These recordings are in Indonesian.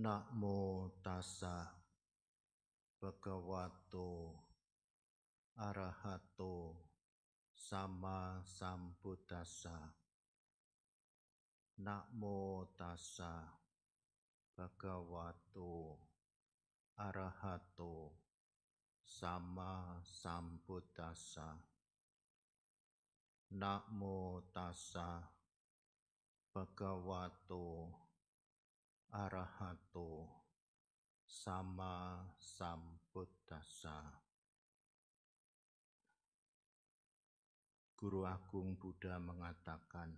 Namo tassa bhagavato arahato sama sambuddhassa. Namo tassa bhagavato arahato sama sambuddhassa. Namo tassa bhagavato arahato sama sambuddhassa. Guru Agung Buddha mengatakan,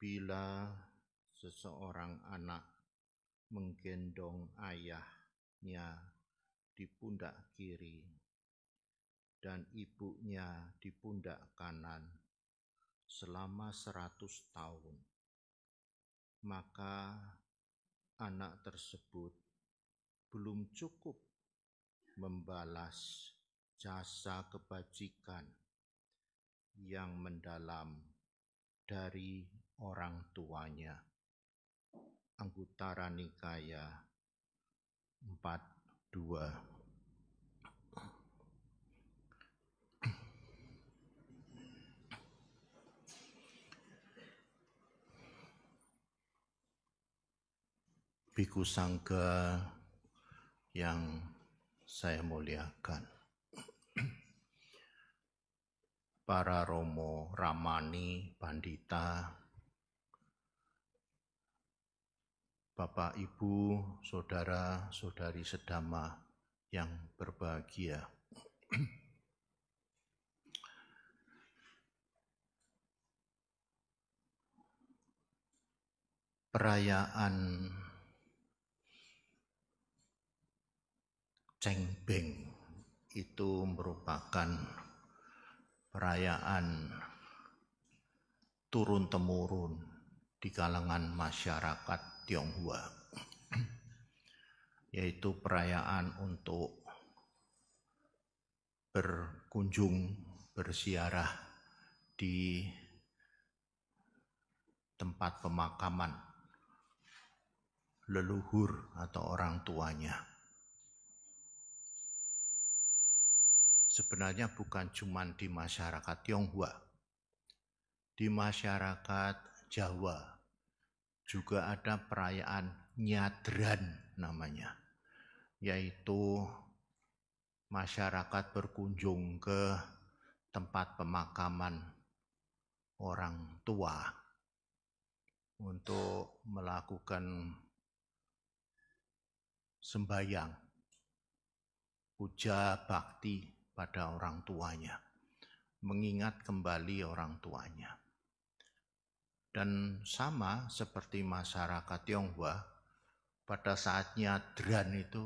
bila seseorang anak menggendong ayahnya di pundak kiri dan ibunya di pundak kanan selama 100 tahun, maka anak tersebut belum cukup membalas jasa kebajikan yang mendalam dari orang tuanya. Anguttara Nikaya 42. Bhikkhu Sangga yang saya muliakan, para romo, ramani, pandita, Bapak, Ibu, saudara, saudari sedama yang berbahagia. Perayaan Cengbeng itu merupakan perayaan turun-temurun di kalangan masyarakat Tionghoa, yaitu perayaan untuk berkunjung, berziarah di tempat pemakaman leluhur atau orang tuanya. Sebenarnya bukan cuma di masyarakat Tionghoa, di masyarakat Jawa juga ada perayaan Nyadran namanya, yaitu masyarakat berkunjung ke tempat pemakaman orang tua untuk melakukan sembahyang, puja bakti pada orang tuanya, mengingat kembali orang tuanya. Dan sama seperti masyarakat Tionghoa, pada saat Nyadran itu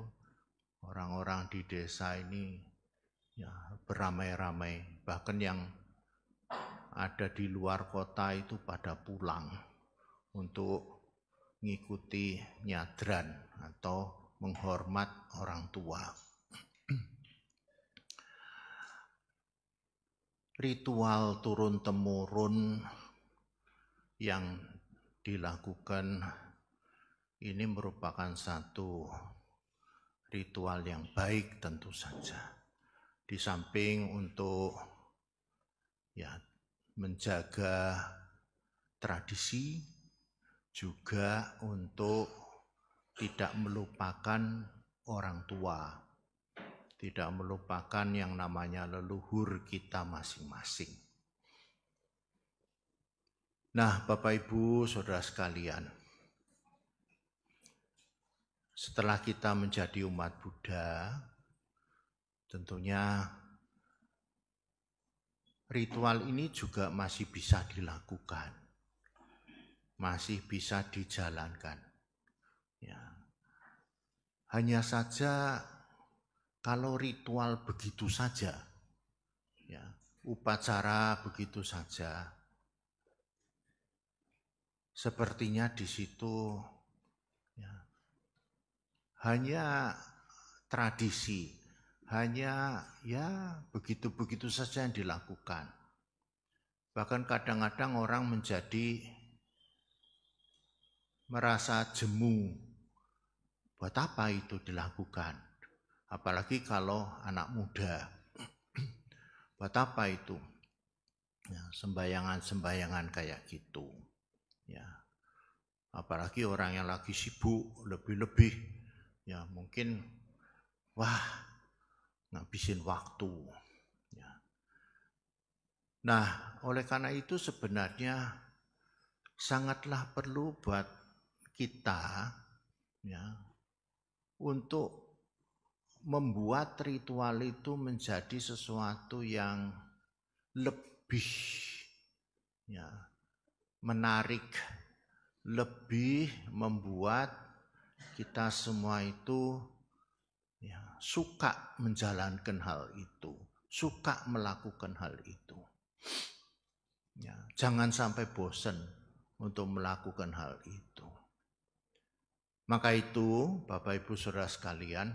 orang-orang di desa ini ya beramai-ramai, bahkan yang ada di luar kota itu pada pulang untuk mengikuti Nyadran atau menghormat orang tua. Ritual turun-temurun yang dilakukan ini merupakan satu ritual yang baik tentu saja. Di samping untuk menjaga tradisi, juga untuk tidak melupakan orang tua, tidak melupakan yang namanya leluhur kita masing-masing. Nah, Bapak Ibu, saudara sekalian, setelah kita menjadi umat Buddha, tentunya ritual ini juga masih bisa dilakukan, masih bisa dijalankan. Ya. Hanya saja kalau ritual begitu saja, ya, upacara begitu saja, sepertinya di situ ya, hanya tradisi, hanya ya begitu-begitu saja yang dilakukan. Bahkan kadang-kadang orang menjadi merasa jemu. Buat apa itu dilakukan? Apalagi kalau anak muda. Buat apa itu? Ya, sembayangan-sembayangan kayak gitu. Ya. Apalagi orang yang lagi sibuk lebih-lebih, ya mungkin wah ngabisin waktu. Ya. Nah, oleh karena itu sebenarnya sangatlah perlu buat kita ya untuk membuat ritual itu menjadi sesuatu yang lebih ya menarik, lebih membuat kita semua itu ya suka menjalankan hal itu, suka melakukan hal itu. Ya, jangan sampai bosan untuk melakukan hal itu. Maka itu, Bapak Ibu Saudara sekalian,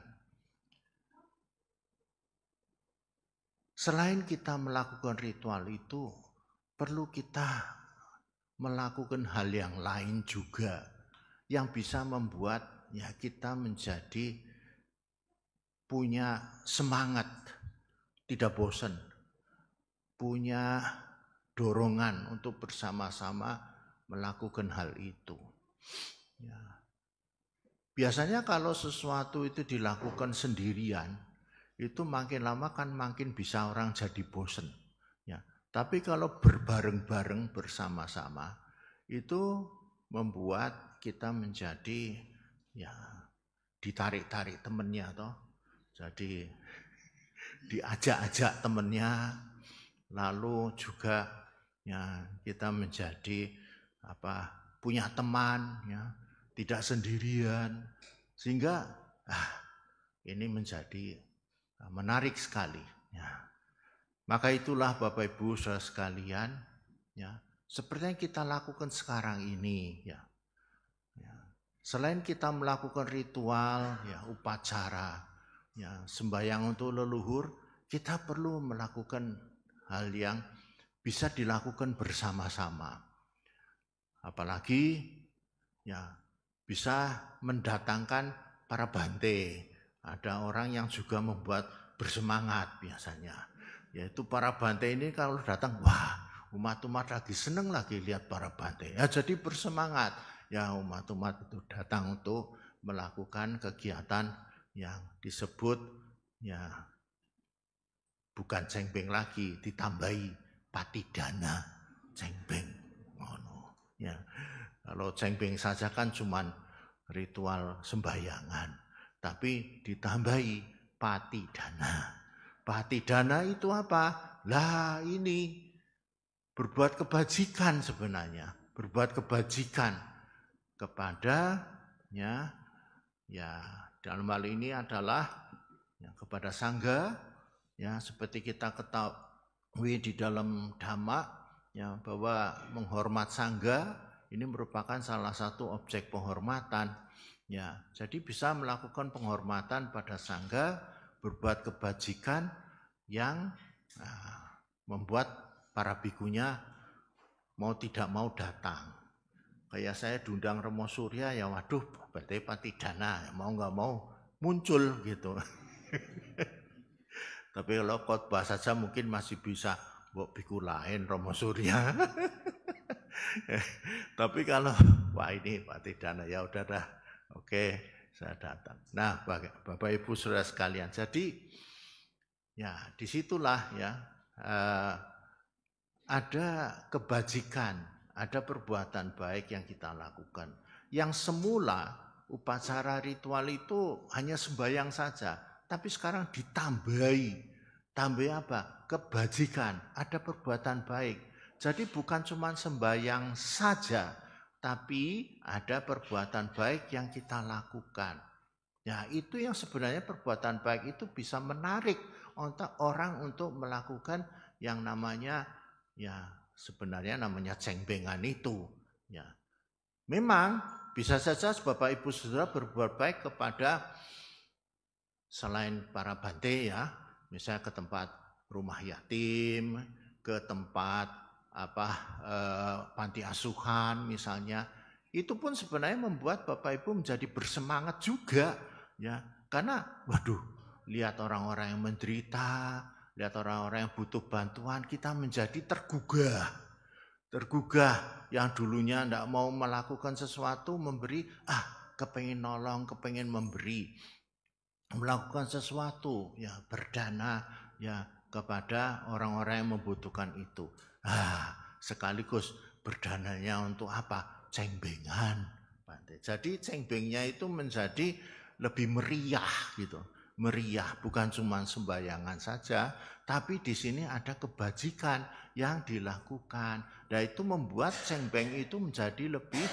selain kita melakukan ritual itu, perlu kita melakukan hal yang lain juga yang bisa membuat ya kita menjadi punya semangat, tidak bosan, punya dorongan untuk bersama-sama melakukan hal itu. Ya. Biasanya kalau sesuatu itu dilakukan sendirian, itu makin lama kan makin bisa orang jadi bosen. Ya. Tapi kalau berbareng-bareng bersama-sama, itu membuat kita menjadi ya ditarik-tarik temennya toh. Jadi diajak-ajak temennya, lalu juga ya kita menjadi punya teman ya, tidak sendirian, sehingga ini menjadi menarik sekali ya. Maka itulah Bapak Ibu Saudara sekalian ya, seperti yang kita lakukan sekarang ini ya. Selain kita melakukan ritual ya, upacara ya, sembahyang untuk leluhur, kita perlu melakukan hal yang bisa dilakukan bersama-sama. Apalagi ya bisa mendatangkan para bante. Ada orang yang juga membuat bersemangat biasanya. Yaitu para bante ini kalau datang, wah umat-umat lagi seneng lagi lihat para bante. Ya jadi bersemangat. Ya umat-umat itu datang untuk melakukan kegiatan yang disebut ya bukan cengbeng lagi, ditambahi patidana cengbeng. Ya, kalau cengbeng saja kan cuman ritual sembahyangan, tapi ditambahi patidana. Patidana itu apa? Lah ini berbuat kebajikan sebenarnya, berbuat kebajikan kepada ya dalam hal ini adalah ya, kepada sangga ya seperti kita ketahui di dalam Dhamma ya bahwa menghormat sangga ini merupakan salah satu objek penghormatan ya. Jadi bisa melakukan penghormatan pada sangga, berbuat kebajikan yang membuat para bikunya mau tidak mau datang. Kayak saya diundang Remo Surya ya waduh berarti patidana mau nggak mau muncul gitu. Tapi kalau khotbah saja mungkin masih bisa buat biku lain Remo Surya. Tapi kalau wah ini patidana ya udah dah oke saya datang. Nah Bapak Ibu Saudara sekalian, jadi ya disitulah ya ada kebajikan, ada perbuatan baik yang kita lakukan. Yang semula upacara ritual itu hanya sembahyang saja, tapi sekarang ditambahi. Tambah apa? Kebajikan, ada perbuatan baik. Jadi bukan cuma sembahyang saja, tapi ada perbuatan baik yang kita lakukan. Ya, itu yang sebenarnya perbuatan baik itu bisa menarik orang untuk melakukan yang namanya ya sebenarnya namanya cengbengan itu ya. Memang bisa saja Bapak Ibu Saudara berbuat baik kepada selain para bante ya, misalnya ke tempat rumah yatim, ke tempat panti asuhan misalnya, Itu pun sebenarnya membuat Bapak Ibu menjadi bersemangat juga, ya. Karena waduh, lihat orang-orang yang menderita, lihat orang-orang yang butuh bantuan, kita menjadi tergugah. Tergugah yang dulunya tidak mau melakukan sesuatu, memberi, kepengen nolong, kepengen memberi. Melakukan sesuatu, ya berdana, ya kepada orang-orang yang membutuhkan itu. Sekaligus berdananya untuk apa? Cengbengan. Jadi cengbengnya itu menjadi lebih meriah gitu. Meriah, bukan cuma sembayangan saja, tapi di sini ada kebajikan yang dilakukan. Dan itu membuat cengbeng itu menjadi lebih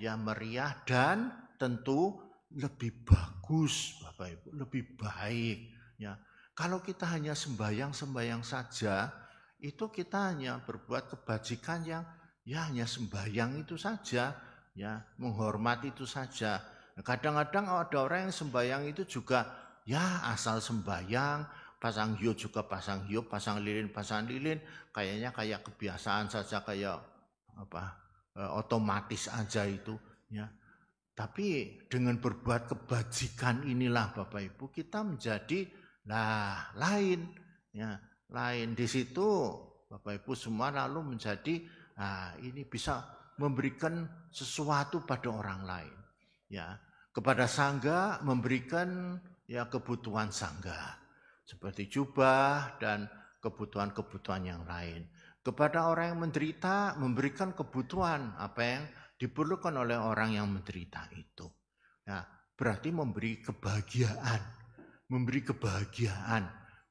ya meriah dan tentu lebih bagus, Bapak Ibu, lebih baik ya. Kalau kita hanya sembayang saja, itu kita hanya berbuat kebajikan yang ya hanya sembahyang itu saja, ya menghormati itu saja. Kadang-kadang ada orang yang sembahyang itu juga ya asal sembahyang, pasang hiu juga pasang hiu, pasang lilin, kayaknya kayak kebiasaan saja, kayak apa otomatis aja itu, ya. Tapi dengan berbuat kebajikan inilah Bapak Ibu kita menjadi lain, ya lain di situ Bapak Ibu semua lalu menjadi ini bisa memberikan sesuatu pada orang lain, ya kepada sangga memberikan ya kebutuhan sangga seperti jubah dan kebutuhan-kebutuhan yang lain. Kepada orang yang menderita memberikan kebutuhan apa yang diperlukan oleh orang yang menderita itu. Nah, berarti memberi kebahagiaan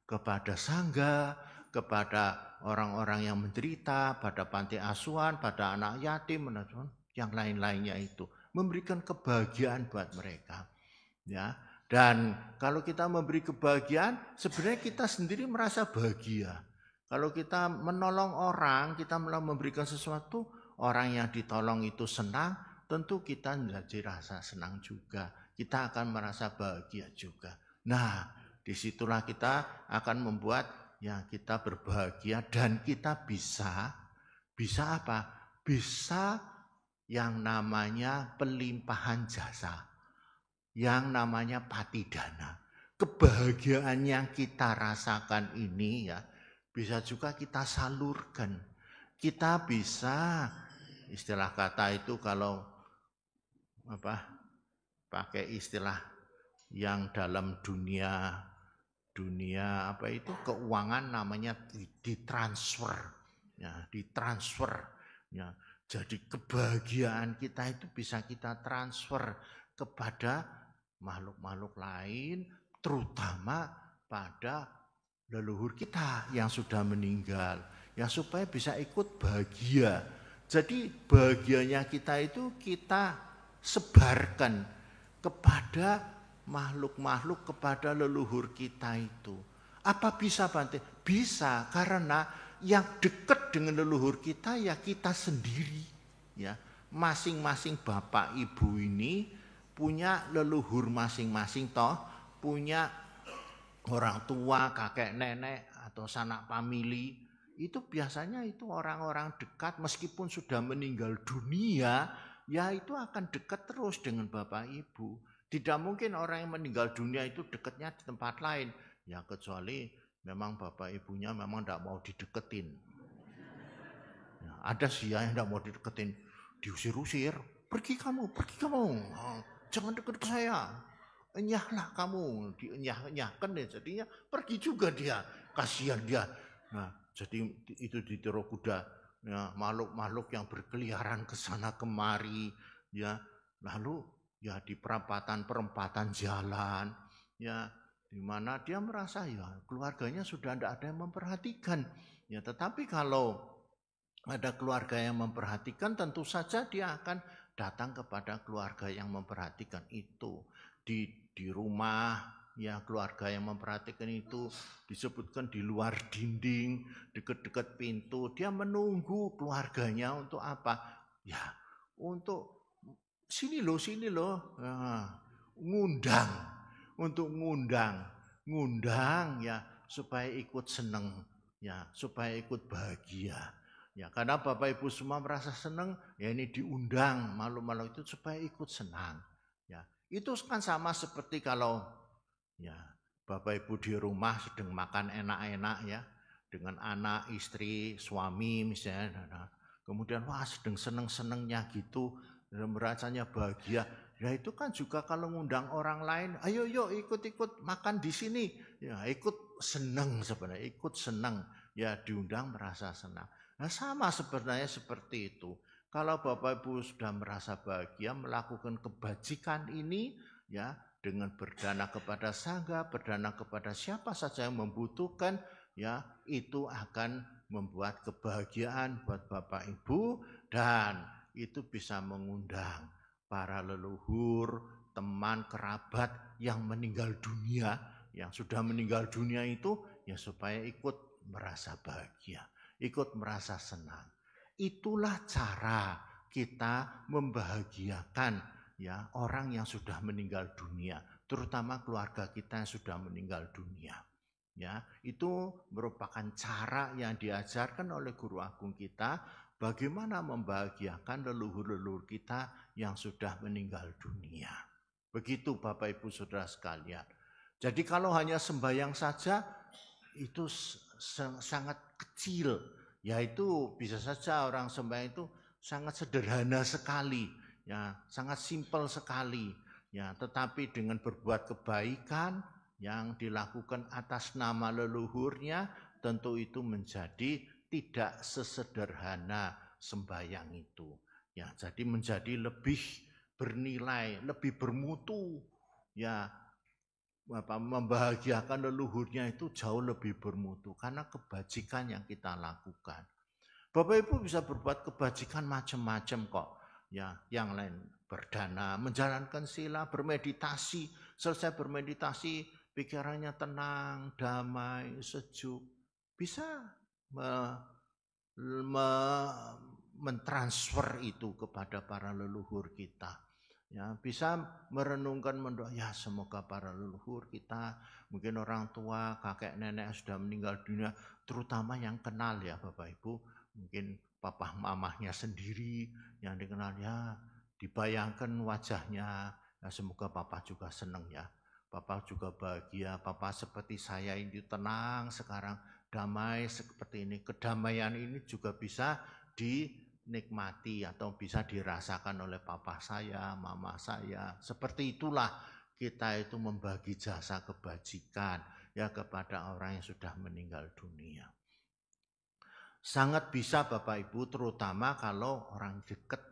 kepada sangga, kepada orang-orang yang menderita, pada panti asuhan, pada anak yatim, yang lain-lainnya itu. Memberikan kebahagiaan buat mereka. Ya. Dan kalau kita memberi kebahagiaan, sebenarnya kita sendiri merasa bahagia. Kalau kita menolong orang, kita memberikan sesuatu, orang yang ditolong itu senang, tentu kita menjadi rasa senang juga. Kita akan merasa bahagia juga. Nah, disitulah kita akan membuat ya kita berbahagia dan kita bisa apa? Bisa yang namanya pelimpahan jasa, yang namanya patidana. Kebahagiaan yang kita rasakan ini ya bisa juga kita salurkan. Kita bisa istilah kata itu kalau pakai istilah yang dalam dunia apa itu keuangan namanya ditransfer, ya ditransfer, ya. Jadi kebahagiaan kita itu bisa kita transfer kepada makhluk-makhluk lain, terutama pada leluhur kita yang sudah meninggal, ya supaya bisa ikut bahagia. Jadi bahagianya kita itu kita sebarkan kepada makhluk-makhluk, kepada leluhur kita itu. Apa bisa Bante? Bisa, karena yang dekat dengan leluhur kita ya kita sendiri, ya. Masing-masing bapak ibu ini punya leluhur masing-masing toh, punya orang tua, kakek nenek atau sanak famili. Itu biasanya itu orang-orang dekat meskipun sudah meninggal dunia, ya itu akan dekat terus dengan bapak ibu. Tidak mungkin orang yang meninggal dunia itu dekatnya di tempat lain. Ya kecuali memang bapak ibunya memang tidak mau dideketin. Ya, ada sih yang tidak mau dideketin. Diusir-usir. Pergi kamu. Jangan dekat ke saya. Enyahlah kamu. Dienyah-enyahkan deh. Jadinya pergi juga dia. Kasihan dia. Nah, jadi itu di Tirokuda. Ya, makhluk-makhluk yang berkeliaran ke sana kemari. Ya, lalu ya di perempatan jalan, ya di mana dia merasa ya keluarganya sudah tidak ada yang memperhatikan, ya tetapi kalau ada keluarga yang memperhatikan tentu saja dia akan datang kepada keluarga yang memperhatikan itu. Di rumah ya keluarga yang memperhatikan itu disebutkan di luar dinding, dekat-dekat pintu, dia menunggu keluarganya untuk apa? Ya untuk sini loh, ngundang, untuk ngundang ya supaya ikut seneng, ya supaya ikut bahagia. Ya, karena Bapak Ibu semua merasa senang, ya ini diundang malu-malu itu supaya ikut senang. Ya, itu kan sama seperti kalau ya Bapak Ibu di rumah sedang makan enak-enak ya dengan anak, istri, suami misalnya. Nah, kemudian wah sedang seneng-senengnya gitu, rasanya bahagia. Ya itu kan juga kalau ngundang orang lain, ayo yuk ikut-ikut makan di sini. Ya ikut seneng sebenarnya, ikut seneng. Ya diundang merasa senang. Nah sama sebenarnya seperti itu. Kalau Bapak Ibu sudah merasa bahagia melakukan kebajikan ini, ya dengan berdana kepada sangga, berdana kepada siapa saja yang membutuhkan, ya itu akan membuat kebahagiaan buat Bapak Ibu dan itu bisa mengundang para leluhur, teman, kerabat yang meninggal dunia, yang sudah meninggal dunia itu ya supaya ikut merasa bahagia, ikut merasa senang. Itulah cara kita membahagiakan ya orang yang sudah meninggal dunia, terutama keluarga kita yang sudah meninggal dunia. Ya, itu merupakan cara yang diajarkan oleh guru agung kita bagaimana membahagiakan leluhur-leluhur kita yang sudah meninggal dunia. Begitu Bapak Ibu Saudara sekalian. Jadi kalau hanya sembahyang saja itu sangat kecil, yaitu bisa saja orang sembahyang itu sangat sederhana sekali, ya sangat simpel sekali, ya tetapi dengan berbuat kebaikan yang dilakukan atas nama leluhurnya tentu itu menjadi tidak sesederhana sembahyang itu, ya jadi menjadi lebih bernilai, lebih bermutu, ya membahagiakan leluhurnya itu jauh lebih bermutu karena kebajikan yang kita lakukan. Bapak Ibu bisa berbuat kebajikan macam-macam kok. Ya, yang lain berdana, menjalankan sila, bermeditasi, selesai bermeditasi pikirannya tenang, damai, sejuk. Bisa mentransfer itu kepada para leluhur kita. Ya, bisa merenungkan mendoa, ya semoga para leluhur kita, mungkin orang tua, kakek nenek yang sudah meninggal dunia, terutama yang kenal ya Bapak Ibu, mungkin papa mamahnya sendiri yang dikenal ya, dibayangkan wajahnya, ya semoga papa juga senang ya, papa juga bahagia, papa seperti saya ini tenang sekarang, damai seperti ini. Kedamaian ini juga bisa dinikmati atau bisa dirasakan oleh papa saya, mama saya. Seperti itulah kita itu membagi jasa kebajikan ya kepada orang yang sudah meninggal dunia. Sangat bisa Bapak Ibu, terutama kalau orang dekat,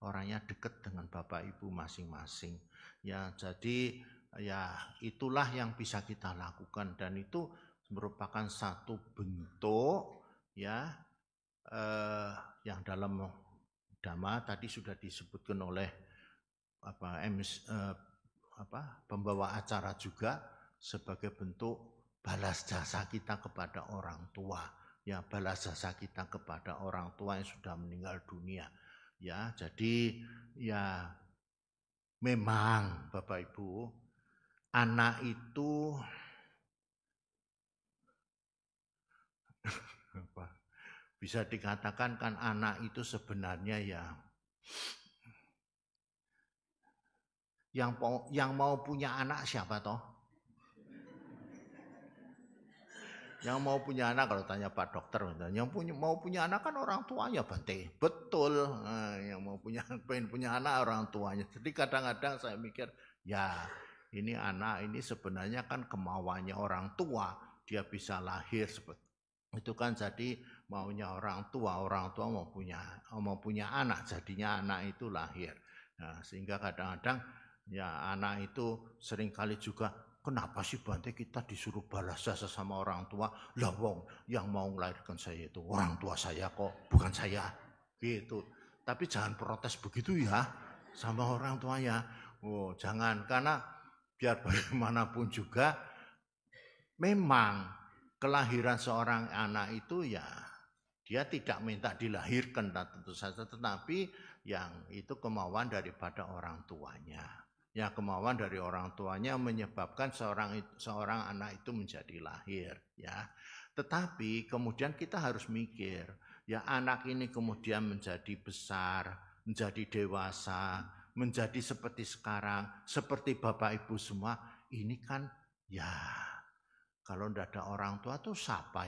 orangnya dekat dengan Bapak Ibu masing-masing. Ya, jadi ya itulah yang bisa kita lakukan dan itu merupakan satu bentuk ya yang dalam Dhamma tadi sudah disebutkan oleh pembawa acara juga sebagai bentuk balas jasa kita kepada orang tua, ya balas jasa kita kepada orang tua yang sudah meninggal dunia. Ya, jadi ya memang Bapak Ibu, anak itu bisa dikatakan kan anak itu sebenarnya ya yang mau punya anak siapa toh? Yang mau punya anak kalau tanya Pak Dokter, yang mau punya anak kan orang tuanya Bante. Betul, yang mau pengen punya anak orang tuanya. Jadi kadang-kadang saya mikir, ya ini anak ini sebenarnya kan kemauannya orang tua, dia bisa lahir seperti itu kan jadi maunya orang tua mau punya anak, jadinya anak itu lahir. Nah, sehingga kadang-kadang ya anak itu seringkali juga kenapa sih Bante kita disuruh balas jasa sama orang tua? Lah wong yang mau melahirkan saya itu orang tua saya kok, bukan saya. Gitu. Tapi jangan protes begitu ya sama orang tuanya. Oh, jangan karena biar bagaimanapun juga memang kelahiran seorang anak itu ya dia tidak minta dilahirkan tentu saja, tetapi yang itu kemauan daripada orang tuanya. Ya kemauan dari orang tuanya menyebabkan seorang anak itu menjadi lahir ya. Tetapi kemudian kita harus mikir ya anak ini kemudian menjadi besar, menjadi dewasa, menjadi seperti sekarang, seperti Bapak Ibu semua, ini kan ya kalau tidak ada orang tua tuh siapa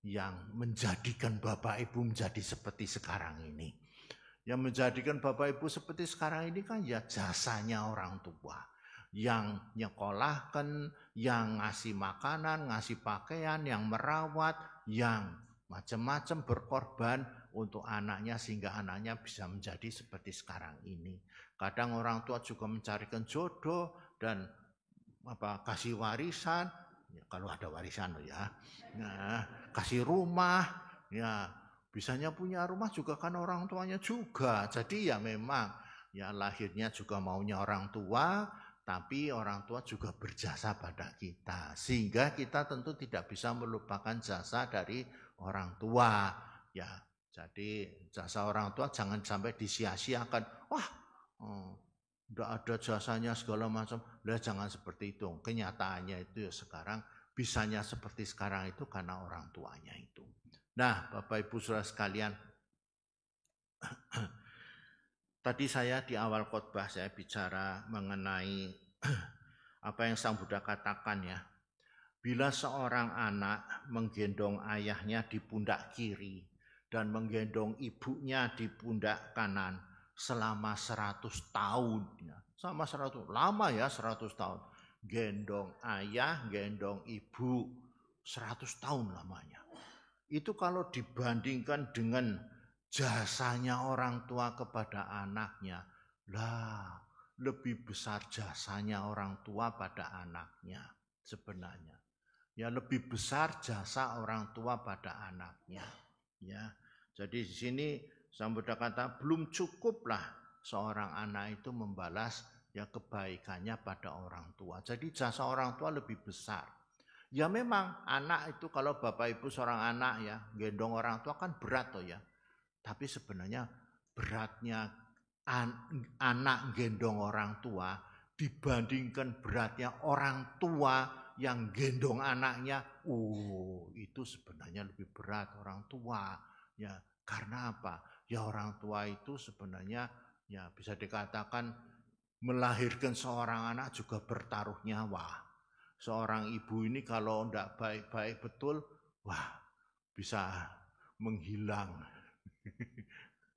yang menjadikan Bapak Ibu menjadi seperti sekarang ini. Yang menjadikan Bapak Ibu seperti sekarang ini kan ya jasanya orang tua. Yang nyekolahkan, yang ngasih makanan, ngasih pakaian, yang merawat, yang macam-macam berkorban untuk anaknya sehingga anaknya bisa menjadi seperti sekarang ini. Kadang orang tua juga mencarikan jodoh dan kasih warisan, ya, kalau ada warisan ya. Nah, kasih rumah, ya bisanya punya rumah juga kan orang tuanya juga. Jadi ya memang ya lahirnya juga maunya orang tua, tapi orang tua juga berjasa pada kita. Sehingga kita tentu tidak bisa melupakan jasa dari orang tua. Ya, jadi jasa orang tua jangan sampai disia-siakan. Wah, tidak ada jasanya segala macam. Lah jangan seperti itu. Kenyataannya itu ya sekarang bisanya seperti sekarang itu karena orang tuanya itu. Nah, Bapak Ibu Saudara sekalian, tadi saya di awal khotbah saya bicara mengenai apa yang Sang Buddha katakan ya. Bila seorang anak menggendong ayahnya di pundak kiri dan menggendong ibunya di pundak kanan selama 100 tahun ya. Sama 100, lama ya 100 tahun. Gendong ayah, gendong ibu 100 tahun lamanya. Itu kalau dibandingkan dengan jasanya orang tua kepada anaknya, lah lebih besar jasanya orang tua pada anaknya sebenarnya. Ya lebih besar jasa orang tua pada anaknya. Ya, jadi di sini Sang Buddha kata belum cukuplah seorang anak itu membalas ya kebaikannya pada orang tua. Jadi jasa orang tua lebih besar. Ya memang anak itu kalau Bapak Ibu seorang anak ya gendong orang tua kan berat toh ya. Tapi sebenarnya beratnya anak gendong orang tua dibandingkan beratnya orang tua yang gendong anaknya, itu sebenarnya lebih berat orang tua. Ya, karena apa? Ya orang tua itu sebenarnya ya bisa dikatakan melahirkan seorang anak juga bertaruh nyawa. Seorang ibu ini kalau tidak baik-baik betul, wah bisa menghilang.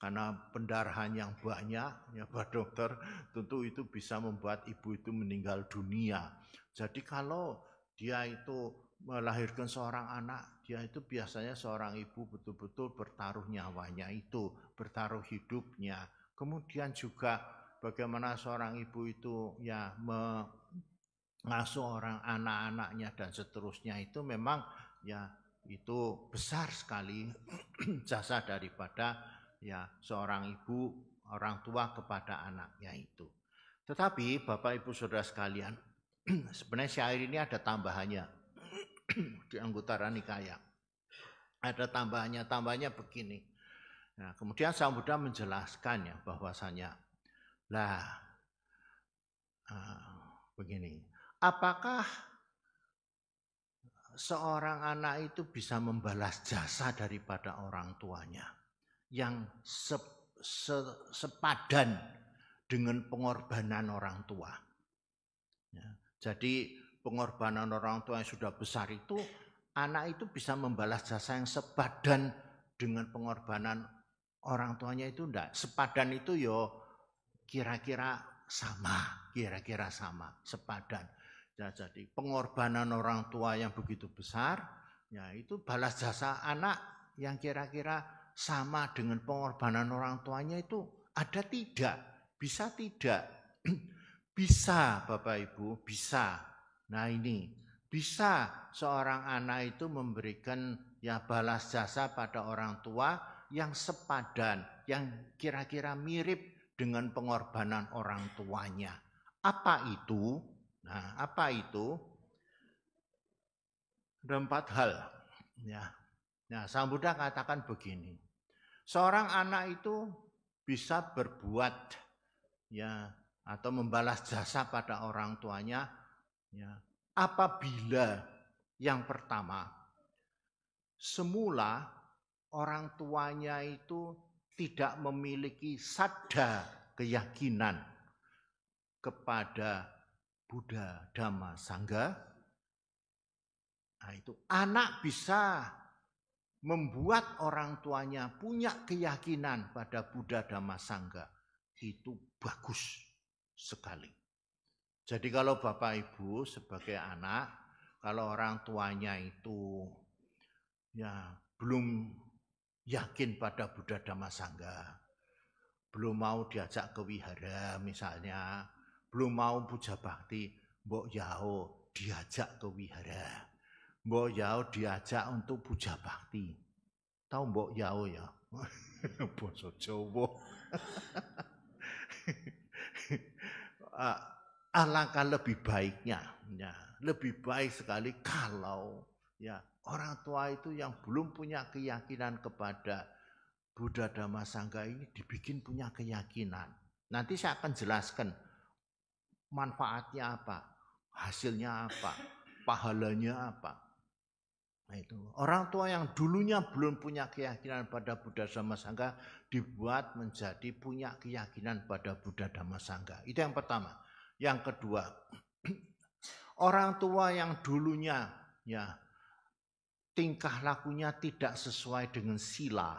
Karena pendarahan yang banyak, ya Pak Dokter, tentu itu bisa membuat ibu itu meninggal dunia. Jadi kalau dia itu melahirkan seorang anak, dia itu biasanya seorang ibu betul-betul bertaruh nyawanya itu, bertaruh hidupnya. Kemudian juga bagaimana seorang ibu itu ya mengasuh orang anak-anaknya dan seterusnya itu memang ya itu besar sekali jasa daripada ya seorang ibu orang tua kepada anaknya itu. Tetapi Bapak Ibu Saudara sekalian, sebenarnya syair ini ada tambahannya di Anguttara Nikaya. Ada tambahannya begini. Nah, kemudian Sang Buddha menjelaskan ya bahwasanya begini. Apakah seorang anak itu bisa membalas jasa daripada orang tuanya yang sepadan dengan pengorbanan orang tua? Ya, jadi pengorbanan orang tua yang sudah besar itu, anak itu bisa membalas jasa yang sepadan dengan pengorbanan orang tuanya itu enggak. Sepadan itu yo kira-kira sama, sepadan. Ya, jadi pengorbanan orang tua yang begitu besar, ya itu balas jasa anak yang kira-kira sama dengan pengorbanan orang tuanya itu ada tidak? Bisa tidak? Bisa Bapak Ibu, bisa. Nah ini, bisa seorang anak itu memberikan ya balas jasa pada orang tua yang sepadan, yang kira-kira mirip dengan pengorbanan orang tuanya. Apa itu? Nah, apa itu? Ada 4 hal. Ya. Nah, Sang Buddha katakan begini. Seorang anak itu bisa berbuat ya atau membalas jasa pada orang tuanya ya apabila yang pertama semula orang tuanya itu tidak memiliki sadda keyakinan kepada Buddha, Dhamma, Sangha, nah itu anak bisa membuat orang tuanya punya keyakinan pada Buddha, Dhamma, Sangha. Itu bagus sekali. Jadi kalau Bapak Ibu sebagai anak, kalau orang tuanya itu ya belum yakin pada Buddha, Dhamma, Sangha, belum mau diajak ke wihara misalnya, belum mau puja bakti, mbok yao diajak ke wihara, mbok yao diajak untuk puja bakti. Tahu mbok yao ya? Basa Jawa. Alangkah lebih baiknya, ya, lebih baik sekali kalau ya orang tua itu yang belum punya keyakinan kepada Buddha, Dhamma, Sangha ini dibikin punya keyakinan. Nanti saya akan jelaskan manfaatnya apa, hasilnya apa, pahalanya apa. Nah itu orang tua yang dulunya belum punya keyakinan pada Buddha, Dhamma, Sangha dibuat menjadi punya keyakinan pada Buddha, Dhamma, Sangha. Itu yang pertama. Yang kedua, orang tua yang dulunya ya tingkah lakunya tidak sesuai dengan sila,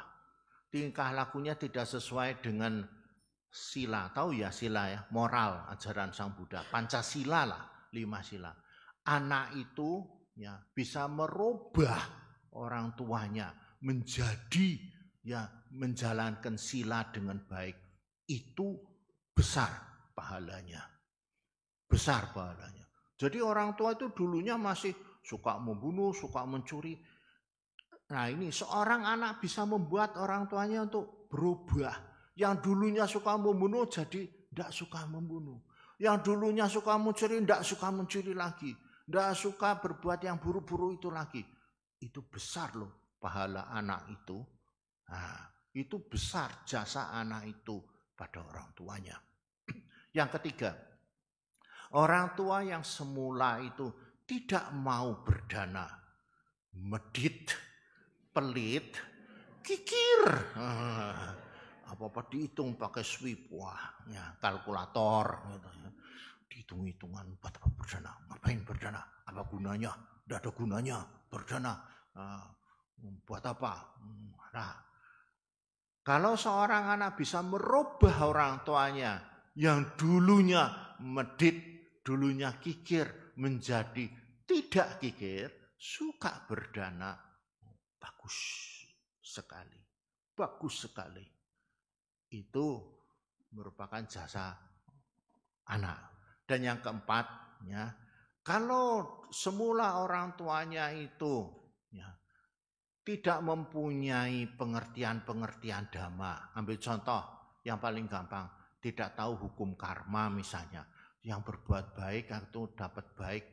tingkah lakunya tidak sesuai dengan sila, tahu ya sila ya, moral ajaran Sang Buddha, Pancasila lah, 5 sila. Anak itu ya bisa merubah orang tuanya menjadi ya menjalankan sila dengan baik. Itu besar pahalanya. Besar pahalanya. Jadi orang tua itu dulunya masih suka membunuh, suka mencuri. Nah ini seorang anak bisa membuat orang tuanya untuk berubah. Yang dulunya suka membunuh jadi tidak suka membunuh. Yang dulunya suka mencuri tidak suka mencuri lagi. Tidak suka berbuat yang buruk-buruk itu lagi. Itu besar loh pahala anak itu. Nah, itu besar jasa anak itu pada orang tuanya. Yang ketiga, orang tua yang semula itu tidak mau berdana, medit, pelit, kikir. Apa-apa dihitung pakai sweep, wah, ya, kalkulator. Gitu. Dihitung-hitungan buat apa berdana, ngapain berdana, apa gunanya, tidak ada gunanya berdana, buat apa. Nah, kalau seorang anak bisa merubah orang tuanya yang dulunya medit, dulunya kikir menjadi tidak kikir, suka berdana, bagus sekali. Bagus sekali. Itu merupakan jasa anak. Dan yang keempat, ya, kalau semula orang tuanya itu ya, tidak mempunyai pengertian-pengertian dhamma. Ambil contoh yang paling gampang, tidak tahu hukum karma misalnya. Yang berbuat baik itu dapat baik,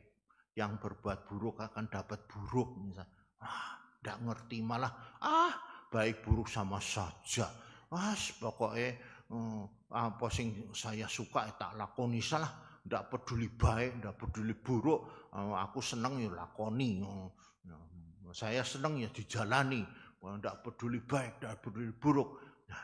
yang berbuat buruk akan dapat buruk misalnya. Tidak ngerti malah, baik buruk sama saja. Pokoknya apa sing saya suka tak lakoni salah. Tidak peduli baik, tidak peduli buruk. Aku senang ya lakoni. Saya senang ya dijalani. Tidak peduli baik, tidak peduli buruk. Nah,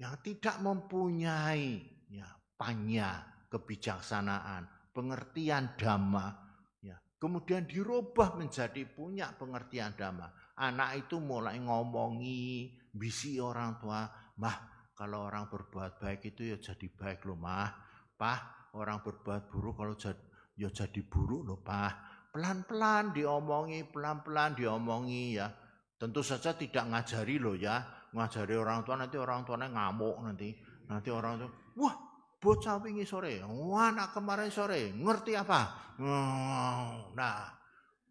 yang tidak mempunyai ya, panya, kebijaksanaan, pengertian dhamma, ya, kemudian dirubah menjadi punya pengertian dhamma. Anak itu mulai ngomongi, bisi orang tua, mah kalau orang berbuat baik itu ya jadi baik loh mah, pah orang berbuat buruk kalau ya jadi buruk loh pah. Pelan-pelan diomongi ya. Tentu saja tidak ngajari loh ya. Ngajari orang tua nanti orang tuanya ngamuk nanti. Nanti orang tua, wah bocah wingi sore, wah anak kemarin sore, ngerti apa? Nah,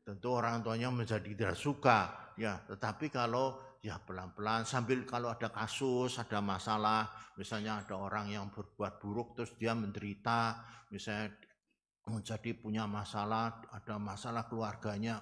tentu orang tuanya menjadi tidak suka ya. Tetapi kalau ya pelan-pelan sambil kalau ada kasus, ada masalah, misalnya ada orang yang berbuat buruk terus dia menderita, misalnya menjadi punya masalah, ada masalah keluarganya.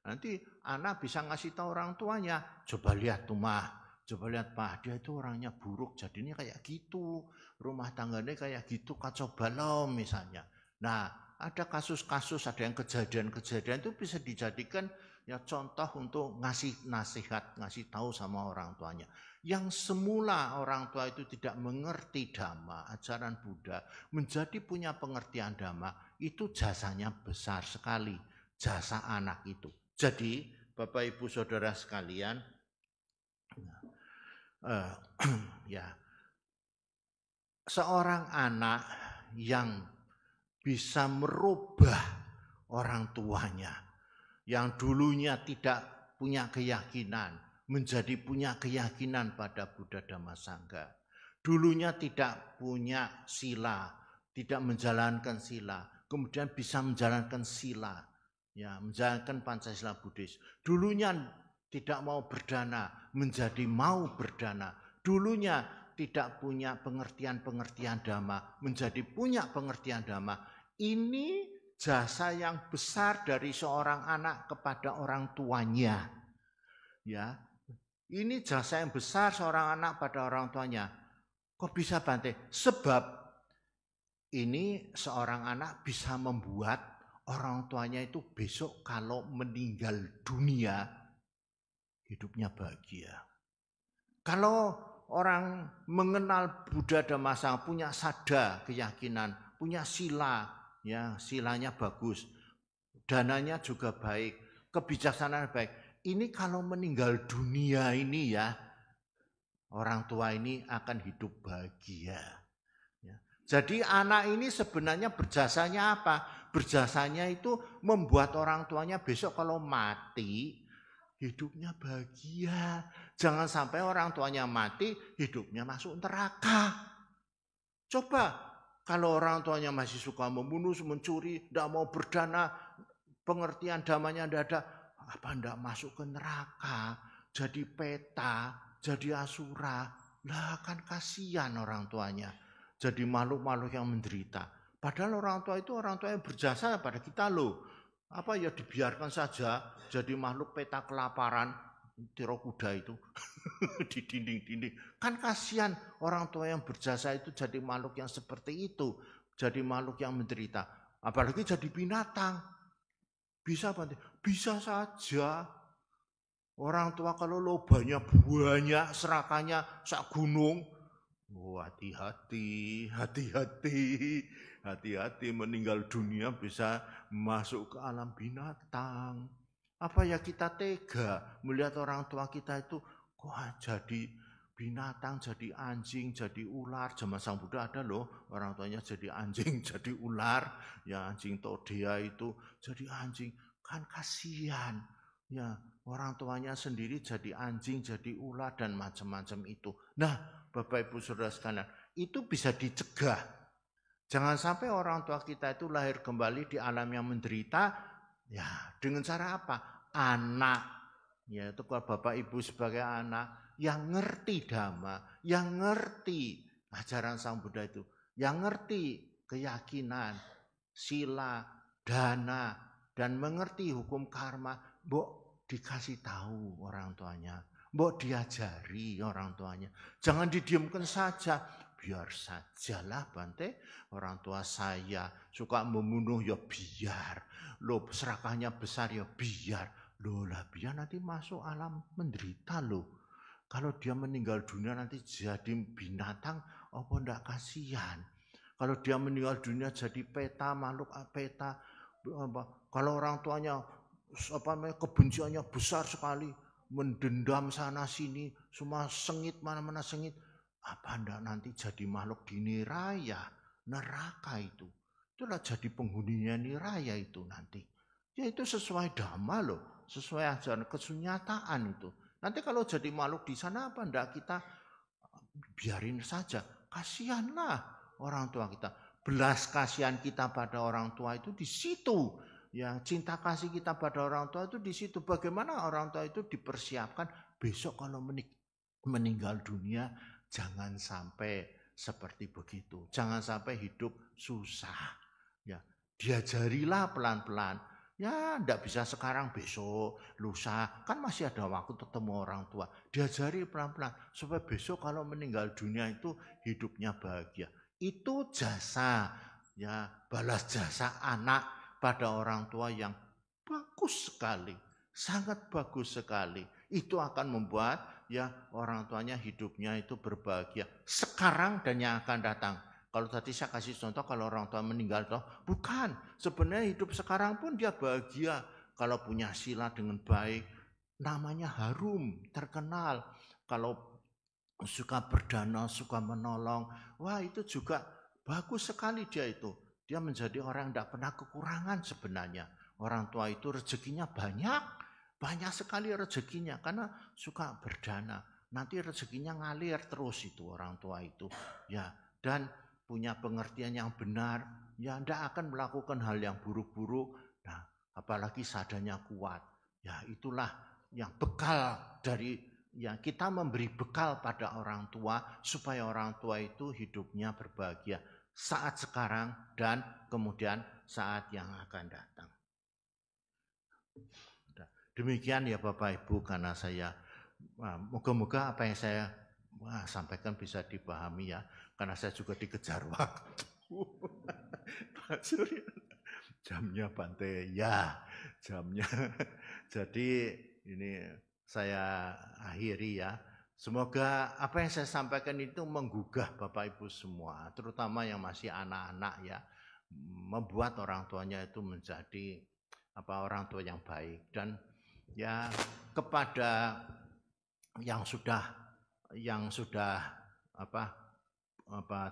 Nanti anak bisa ngasih tahu orang tuanya, coba lihat tuh mah, coba lihat pak, dia itu orangnya buruk, jadinya kayak gitu, rumah tangganya kayak gitu, kacau balau misalnya. Nah, ada kasus-kasus, ada yang kejadian-kejadian itu bisa dijadikan ya contoh untuk ngasih nasihat, ngasih tahu sama orang tuanya. Yang semula orang tua itu tidak mengerti Dhamma, ajaran Buddha, menjadi punya pengertian Dhamma, itu jasanya besar sekali, jasa anak itu. Jadi, Bapak Ibu Saudara sekalian, ya, seorang anak yang bisa merubah orang tuanya, yang dulunya tidak punya keyakinan, menjadi punya keyakinan pada Buddha Dhamma Sangha. Dulunya tidak punya sila, tidak menjalankan sila, kemudian bisa menjalankan sila, ya, menjalankan Pancasila Buddhis. Dulunya tidak mau berdana, menjadi mau berdana. Dulunya tidak punya pengertian-pengertian Dhamma, menjadi punya pengertian Dhamma. Ini jasa yang besar dari seorang anak kepada orang tuanya. Ya, ini jasa yang besar seorang anak pada orang tuanya. Kok bisa Bante? Sebab ini seorang anak bisa membuat orang tuanya itu besok kalau meninggal dunia, hidupnya bahagia. Kalau orang mengenal Buddha Dhamma Sangha, punya sada keyakinan, punya sila, ya silanya bagus, dananya juga baik, kebijaksanaan baik. Ini kalau meninggal dunia ini ya, orang tua ini akan hidup bahagia. Ya. Jadi anak ini sebenarnya berjasanya apa? Berjasanya itu membuat orang tuanya besok kalau mati, hidupnya bahagia. Jangan sampai orang tuanya mati, hidupnya masuk neraka. Coba kalau orang tuanya masih suka membunuh, mencuri, tidak mau berdana, pengertian damanya tidak ada, apa tidak masuk ke neraka, jadi peta, jadi asura, lah kan kasihan orang tuanya, jadi makhluk-makhluk yang menderita. Padahal orang tua itu orang tua yang berjasa pada kita loh. Apa ya dibiarkan saja jadi makhluk peta kelaparan, tiro kuda itu di dinding-dinding. Kan kasihan orang tua yang berjasa itu jadi makhluk yang seperti itu, jadi makhluk yang menderita. Apalagi jadi binatang. Bisa Bante? Bisa saja. Orang tua kalau lobanya banyak, serakannya sak gunung, hati-hati, hati-hati, hati-hati meninggal dunia bisa masuk ke alam binatang. Apa ya kita tega melihat orang tua kita itu kok jadi binatang, jadi anjing, jadi ular. Zaman Sang Buddha ada loh orang tuanya jadi anjing, jadi ular. Ya anjing Todea itu jadi anjing. Kan kasihan. Ya orang tuanya sendiri jadi anjing, jadi ular dan macam-macam itu. Nah, Bapak Ibu Saudara sekalian, itu bisa dicegah. Jangan sampai orang tua kita itu lahir kembali di alam yang menderita, ya dengan cara apa? Anak, yaitu kalau Bapak Ibu sebagai anak yang ngerti Dhamma, yang ngerti ajaran Sang Buddha itu, yang ngerti keyakinan, sila, dana, dan mengerti hukum karma, mbok dikasih tahu orang tuanya. Mbok diajari orang tuanya. Jangan didiamkan saja. Biar sajalah Bante. Orang tua saya suka membunuh ya biar. Loh serakahnya besar ya biar. Loh lah biar nanti masuk alam menderita loh. Kalau dia meninggal dunia nanti jadi binatang. Apa enggak kasihan. Kalau dia meninggal dunia jadi peta, makhluk peta. Kalau orang tuanya kebenciannya besar sekali, mendendam sana sini, semua sengit mana-mana sengit, apa ndak nanti jadi makhluk di niraya, neraka itu. Itulah jadi penghuninya niraya itu nanti. Ya itu sesuai Dhamma loh, sesuai ajaran kesunyataan itu. Nanti kalau jadi makhluk di sana apa ndak kita biarin saja. Kasihanlah orang tua kita. Belas kasihan kita pada orang tua itu di situ. Ya, cinta kasih kita pada orang tua itu di situ. Bagaimana orang tua itu dipersiapkan besok kalau meninggal dunia jangan sampai seperti begitu. Jangan sampai hidup susah. Ya, diajarilah pelan-pelan. Ya, ndak bisa sekarang, besok, lusa. Kan masih ada waktu ketemu orang tua. Diajari pelan-pelan supaya besok kalau meninggal dunia itu hidupnya bahagia. Itu jasa, ya, balas jasa anak pada orang tua yang bagus sekali, sangat bagus sekali. Itu akan membuat ya orang tuanya hidupnya itu berbahagia sekarang dan yang akan datang. Kalau tadi saya kasih contoh kalau orang tua meninggal, bukan. Sebenarnya hidup sekarang pun dia bahagia. Kalau punya sila dengan baik, namanya harum, terkenal. Kalau suka berdana, suka menolong, wah itu juga bagus sekali dia itu. Dia menjadi orang yang tidak pernah kekurangan sebenarnya. Orang tua itu rezekinya banyak sekali rezekinya karena suka berdana. Nanti rezekinya ngalir terus itu orang tua itu. Ya, dan punya pengertian yang benar, ya tidak akan melakukan hal yang buruk-buruk. Nah, apalagi sadanya kuat. Ya, itulah yang bekal dari ya kita memberi bekal pada orang tua supaya orang tua itu hidupnya berbahagia saat sekarang dan kemudian saat yang akan datang. Demikian ya Bapak Ibu, karena saya moga-moga apa yang saya sampaikan bisa dipahami ya, karena saya juga dikejar waktu. Pak Surya, jamnya Bante, ya jamnya. Jadi ini saya akhiri ya. Semoga apa yang saya sampaikan itu menggugah Bapak Ibu semua, terutama yang masih anak-anak ya, membuat orang tuanya itu menjadi orang tua yang baik. Dan ya kepada yang sudah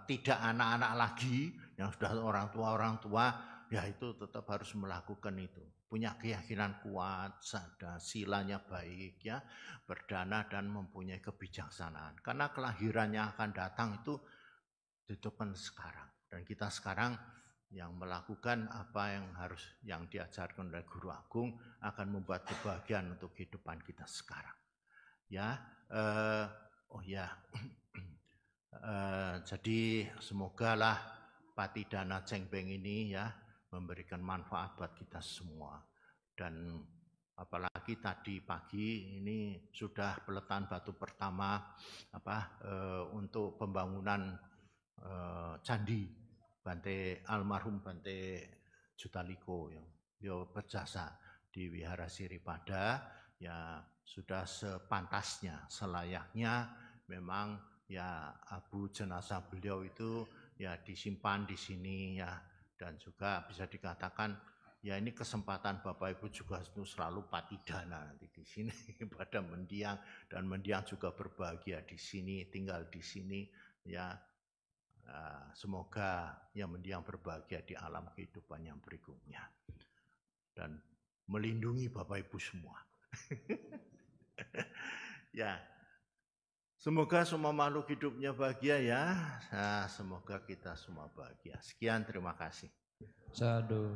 tidak anak-anak lagi, yang sudah orang tua ya itu tetap harus melakukan itu, punya keyakinan kuat, sadar silanya baik ya, berdana dan mempunyai kebijaksanaan, karena kelahiran yang akan datang itu ditentukan sekarang, dan kita sekarang yang melakukan apa yang diajarkan oleh Guru Agung akan membuat kebahagiaan untuk kehidupan kita sekarang. Ya, jadi semoga lah Patidana Cengbeng ini ya memberikan manfaat buat kita semua. Dan apalagi tadi pagi ini sudah peletakan batu pertama untuk pembangunan candi Bante almarhum Bante Jutaliko yang beliau berjasa di Wihara Siripada, ya sudah sepantasnya, selayaknya memang ya abu jenazah beliau itu ya disimpan di sini ya, dan juga bisa dikatakan ya ini kesempatan Bapak Ibu juga selalu patidana nanti di sini pada mendiang, dan mendiang juga berbahagia di sini, tinggal di sini ya. Semoga yang mendiang berbahagia di alam kehidupan yang berikutnya dan melindungi Bapak Ibu semua. Ya, semoga semua makhluk hidupnya bahagia ya. Semoga kita semua bahagia. Sekian, terima kasih. Sadu.